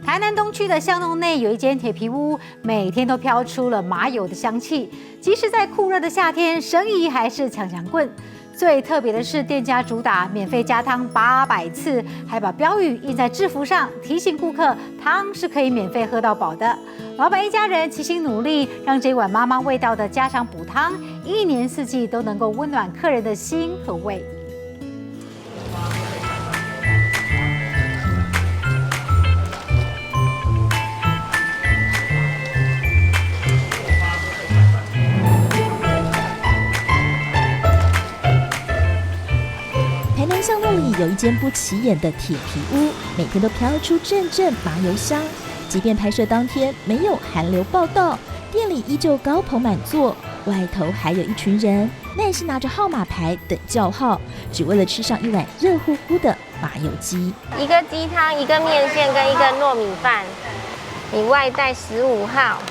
台南东区的巷弄内有一间铁皮屋，每天都飘出了麻油的香气。即使在酷热的夏天，生意还是强强棍。最特别的是，店家主打免费加汤800次，还把标语印在制服上，提醒顾客汤是可以免费喝到饱的。老板一家人齐心努力，让这碗妈妈味道的家常补汤，一年四季都能够温暖客人的心和胃。台南巷弄里有一间不起眼的铁皮屋，每天都飘出阵阵麻油香。即便拍摄当天没有寒流报道，店里依旧高朋满座，外头还有一群人耐心拿着号码牌等叫号，只为了吃上一碗热乎乎的麻油鸡。一个鸡汤，一个面线跟一个糯米饭。你外带15号，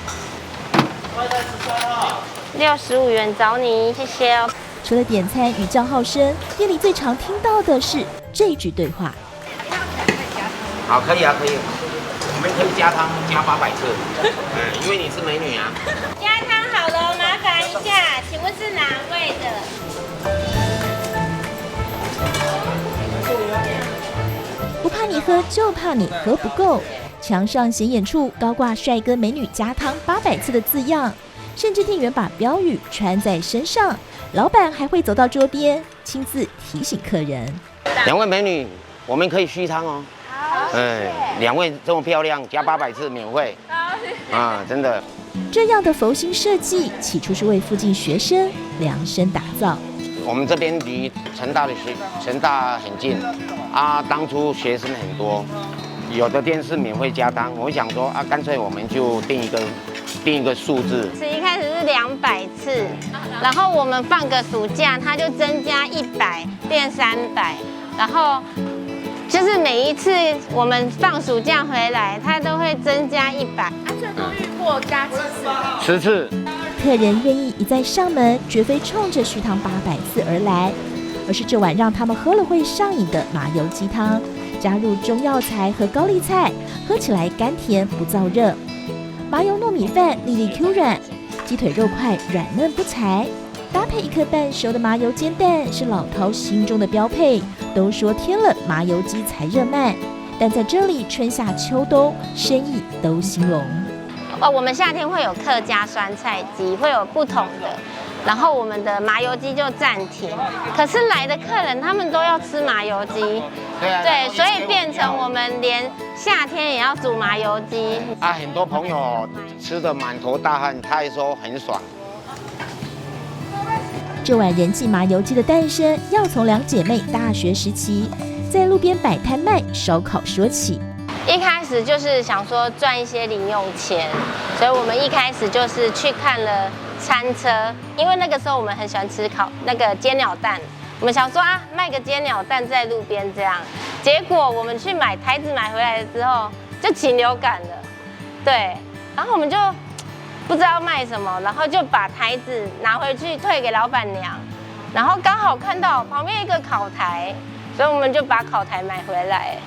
外带13号，65元找你，谢谢哦。除了点餐与叫号声，店里最常听到的是这句对话：好，可以啊，可以。我们可以加汤加800次，因为你是美女啊。加汤好了，麻烦一下，请问是哪位的？不怕你喝，就怕你喝不够。墙上显眼处高挂帅哥美女加汤800次的字样，甚至店员把标语穿在身上，老板还会走到桌边亲自提醒客人：2位美女，我们可以续汤哦。好，2位这么漂亮，加800次免费。啊，真的。这样的佛心设计，起初是为附近学生量身打造。我们这边离成大很近啊，当初学生很多，有的店是免费加汤，我想说啊，干脆我们就定一个数字。一开始是200次，然后我们放个暑假，它就增加100，变300，然后就是每一次我们放暑假回来，它都会增加100。最多遇过加10次。客人愿意一再上门，绝非冲着续汤800次而来，而是这碗让他们喝了会上瘾的麻油鸡汤，加入中药材和高丽菜，喝起来甘甜不燥热。麻油糯米饭粒粒 Q 软，鸡腿肉块软嫩不柴，搭配一颗半熟的麻油煎蛋是老饕心中的标配。都说添了麻油鸡才热卖，但在这里春夏秋冬生意都兴隆。我们夏天会有客家酸菜鸡，会有不同的，然后我们的麻油鸡就暂停。可是来的客人他们都要吃麻油鸡，对，所以变成我们连夏天也要煮麻油鸡。啊，很多朋友吃得满头大汗，他也说很爽。这碗人气麻油鸡的诞生，要从2姐妹大学时期在路边摆摊卖烧烤说起。一开始就是想说赚一些零用钱，所以我们一开始就是去看了餐车，因为那个时候我们很喜欢吃那个煎鸟蛋，我们想说啊卖个煎鸟蛋在路边这样，结果我们去买台子买回来之后就禽流感了，对，然后我们就不知道卖什么，然后就把台子拿回去退给老板娘，然后刚好看到旁边一个烤台，所以我们就把烤台买回来。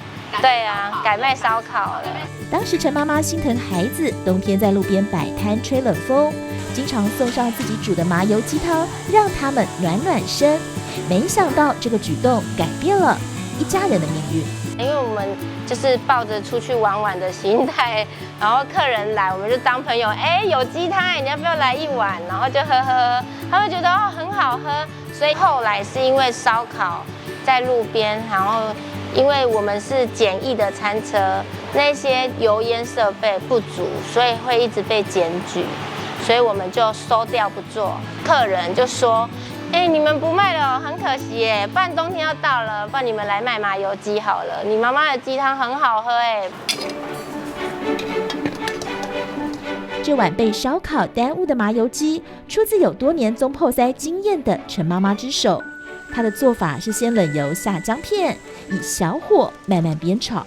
对啊，改卖烧烤了。当时陈妈妈心疼孩子，冬天在路边摆摊吹冷风，经常送上自己煮的麻油鸡汤，让他们暖暖身。没想到这个举动改变了一家人的命运。因为我们就是抱着出去玩玩的心态，然后客人来，我们就当朋友，有鸡汤，你要不要来一碗？然后就喝，他们觉得很好喝，所以后来是因为烧烤在路边，然后因为我们是简易的餐车，那些油烟设备不足，所以会一直被检举，所以我们就收掉不做。客人就说：“你们不卖了，很可惜耶，不然冬天要到了，不然你们来卖麻油鸡好了，你妈妈的鸡汤很好喝哎。”这碗被烧烤耽误的麻油鸡，出自有多年中破塞经验的陈妈妈之手。她的做法是先冷油下姜片，以小火慢慢煸炒。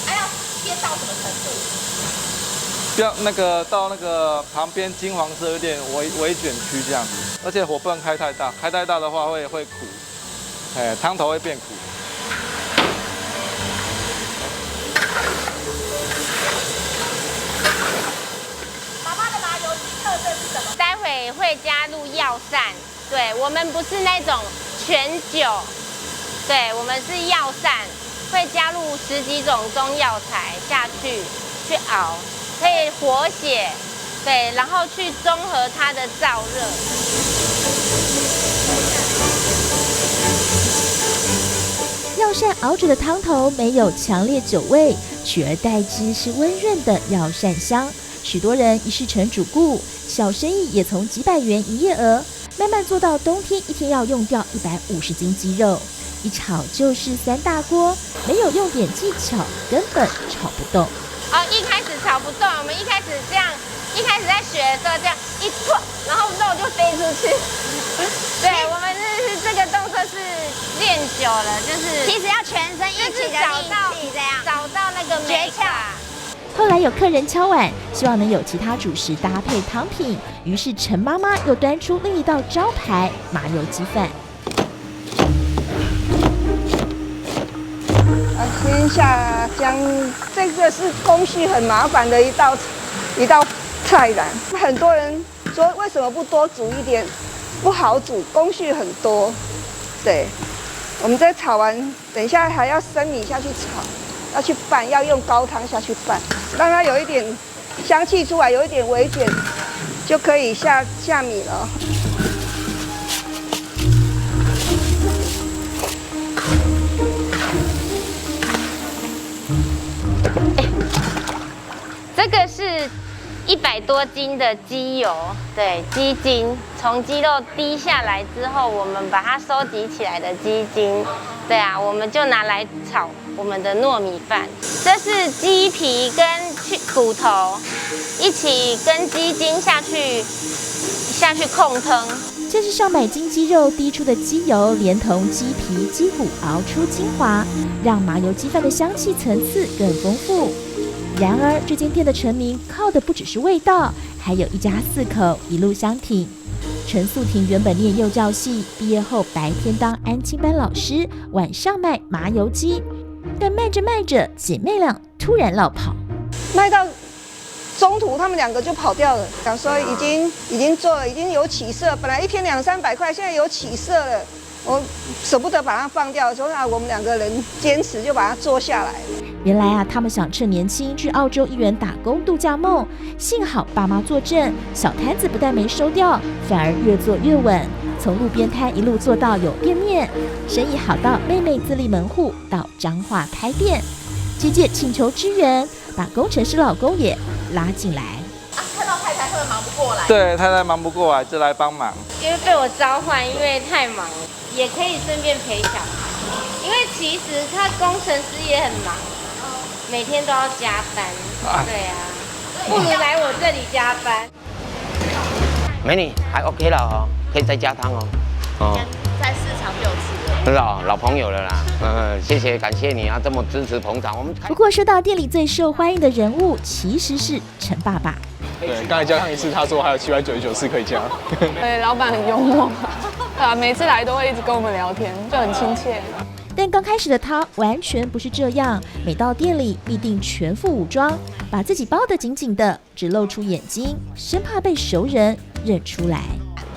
要煸到什么程度？不要到那个旁边金黄色，有点微卷曲这样子，而且火不能开太大，开太大的话会苦，汤头会变苦。是什么？待会会加入药膳，对我们不是那种全酒，对我们是药膳，会加入10几种中药材下去熬，可以活血，对，然后去中和它的燥热。药膳熬煮的汤头没有强烈酒味，取而代之是温润的药膳香。许多人一试成主顾，小生意也从几百元营业额慢慢做到冬天一天要用掉150斤鸡肉，一炒就是3大锅，没有用点技巧根本炒不动。一开始炒不动，我们一开始这样，一开始在学的时候这样一破，然后肉就飞出去。对，我们是这个动作是练久了，就是其实要全身一起的力气，这样找到那个诀窍。后来有客人敲碗，希望能有其他主食搭配汤品，于是陈妈妈又端出另一道招牌麻油鸡饭。先下姜，这个是工序很麻烦的一道菜啦。很多人说为什么不多煮一点？不好煮，工序很多。对，我们这炒完，等一下还要生米下去炒，要去拌，要用高汤下去拌，让它有一点香气出来，有一点微卷，就可以下米了。这个是100多斤的鸡油，对，鸡精从鸡肉滴下来之后，我们把它收集起来的鸡精，对啊，我们就拿来炒我们的糯米饭。这是鸡皮跟骨头一起跟鸡精下去控汤。这是上百斤鸡肉滴出的鸡油，连同鸡皮、鸡骨熬出精华，让麻油鸡饭的香气层次更丰富。然而，这间店的成名靠的不只是味道，还有一家4口一路相挺。陈素婷原本念幼教系，毕业后白天当安亲班老师，晚上卖麻油鸡。但卖着卖着，姐妹俩突然落跑，卖到中途他们2个就跑掉了，想说已经做了，已经有起色，本来一天200-300块，现在有起色了，我舍不得把它放掉，所以我们2个人坚持就把它做下来了。原来啊，他们想趁年轻去澳洲一圆打工度假梦，幸好爸妈坐镇，小摊子不但没收掉，反而越做越稳，从路边摊一路做到有店面，生意好到妹妹自立门户，到彰化开店。姐姐请求支援，把工程师老公也拉进来。看到太太会忙不过来。对，太太忙不过来就来帮忙。因为被我召唤，因为太忙了，也可以顺便陪小孩。因为其实他工程师也很忙，每天都要加班。对啊，不如来我这里加班。美女还 OK 了哦，可以再加汤哦。哦，在市场就有吃了。真的哦，老朋友了啦。谢谢，感谢你啊，这么支持捧场。我们不过说到店里最受欢迎的人物，其实是陈爸爸。对，刚才加汤一次，他说还有799次可以加。对，老板很幽默，对啊，每次来都会一直跟我们聊天，就很亲切。但刚开始的他完全不是这样，每到店里必定全副武装，把自己包得紧紧的，只露出眼睛，生怕被熟人认出来。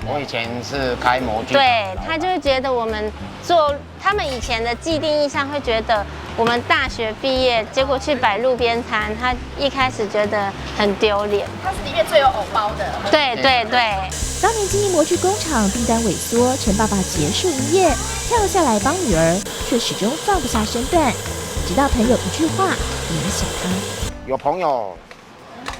我以前是开模具，对，他就会觉得我们做，他们以前的既定印象会觉得我们大学毕业，结果去摆路边摊，他一开始觉得很丢脸。它是里面最有偶包的。对对对。当年经营模具工厂订单萎缩，陈爸爸结束营业，跳下来帮女儿，却始终放不下身段，直到朋友一句话影响他。有朋友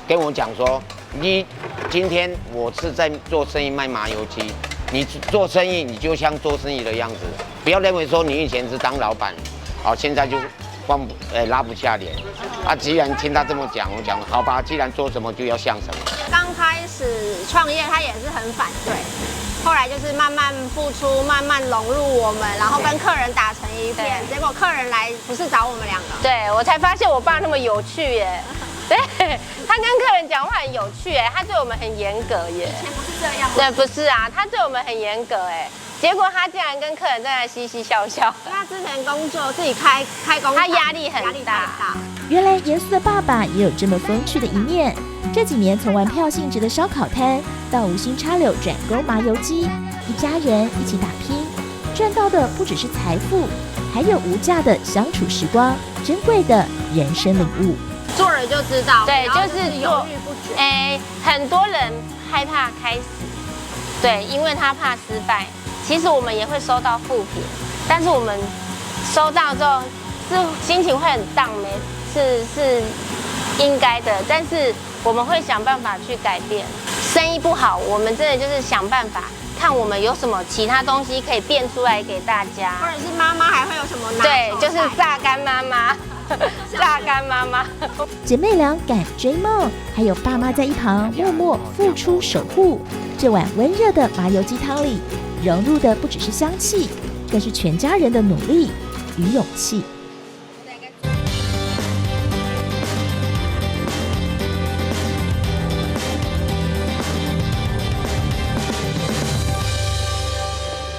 跟我讲说，你今天我是在做生意卖麻油鸡，你做生意你就像做生意的样子，不要认为说你以前是当老板，好现在就拉不下脸。啊，既然听他这么讲，我讲好吧，既然做什么就要像什么。刚开始创业，他也是很反对，后来就是慢慢付出，慢慢融入我们，然后跟客人打成一片。结果客人来不是找我们2个，对我才发现我爸那么有趣耶。对，他跟客人讲话很有趣哎，他对我们很严格耶。以前不是这样吗？对，不是啊，他对我们很严格哎。结果他竟然跟客人在那嘻嘻笑笑。他之前工作自己开工厂，他压力很大。原来严肃的爸爸也有这么风趣的一面。这几年从玩票性质的烧烤摊到无心插柳转攻麻油鸡，一家人一起打拼，赚到的不只是财富，还有无价的相处时光，珍贵的人生领悟。做了就知道，对，就是犹豫不决。很多人害怕开始，对，因为他怕失败。其实我们也会收到负评，但是我们收到之后是心情会很荡，是应该的，但是我们会想办法去改变。生意不好，我们真的就是想办法看我们有什么其他东西可以变出来给大家，或者是妈妈还会有什么拿手菜？对，就是榨干妈妈。榨干妈妈，姐妹俩敢追梦，还有爸妈在一旁默默付出守护。这碗温热的麻油鸡汤里，融入的不只是香气，更是全家人的努力与勇气。